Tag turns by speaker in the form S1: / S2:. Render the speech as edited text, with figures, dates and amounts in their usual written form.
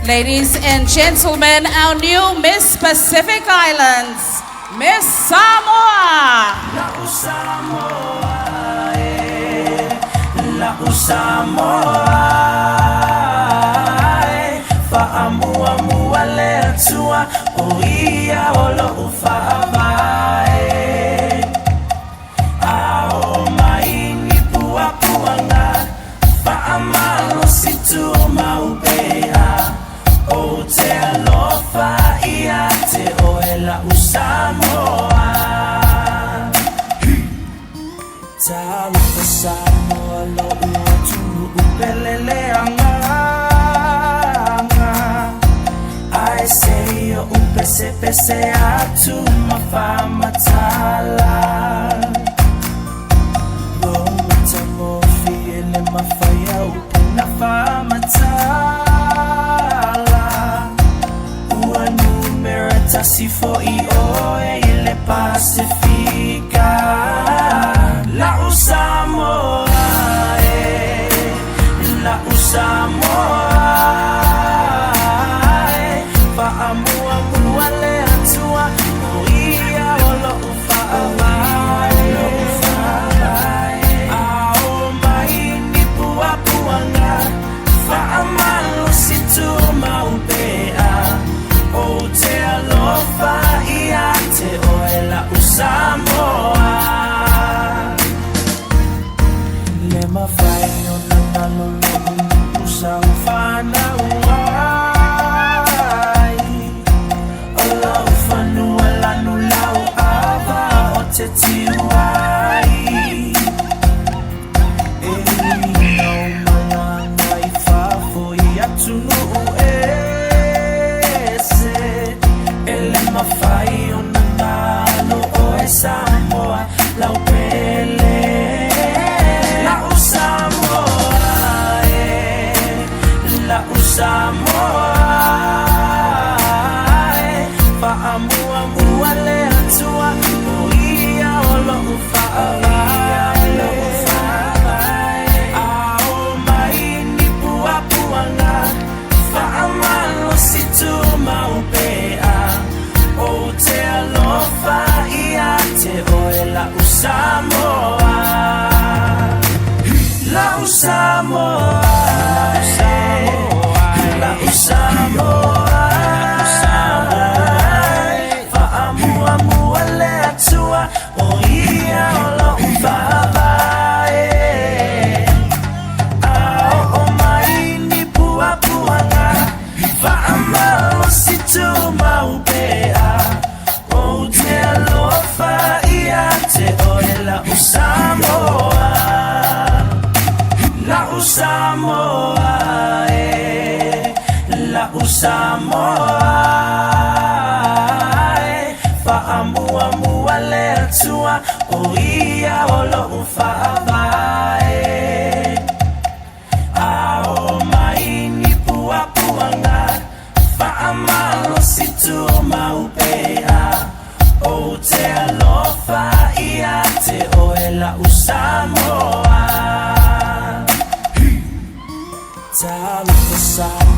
S1: Ladies and gentlemen, our new Miss Pacific Islands, Miss Samoa.
S2: La Samoa, fa'amuamua le atua o ia o lo'u fa'avae. Ao mai ni puapuanga, fa'amalo situ maupea. O te alofa ia te oe la Samoa. Tarupa Samoa lo'u atunu upelele anga. Ai sei o pese atu mafamatala. Roma tamofi ele mafaya upena famatala. Ua numera tasifo i oe ele Pasifika. La Samoa, la Samoa, fa'amuamua le atua o ia o lo'u fa'avae. Ao mai ni puapuanga, fa'amalo situ maupea. O te alofa ia te oe la Samoa. Mafai o na lolo usa ufana uai. O lau fanua lanu lau ava o te tiwai. E no malanga I fafo I atunu ese. Ele mafai o na lolo o e Samoa lau pele. Samoa, fa'amuamua le atua o ia o lo'u fa'avae. Ao mai ni puapuanga, fa'amalo situ maupea. O te alofa ia te oe la Samoa. La Samoa. Samoa, fa'amuamua le atua o ia o lo'u fa'avae. Ao mai ni puapuanga, fa'amalo situ maupea. O te alofa ia te oe la Samoa. La Samoa, la Samoa, fa'amuamua le atua o ia o lo'u fa'avae. Ao mai ni puapuanga, fa'amalo situ maupea. O te alofa ia te oe la Samoa. Tarupa Samoa.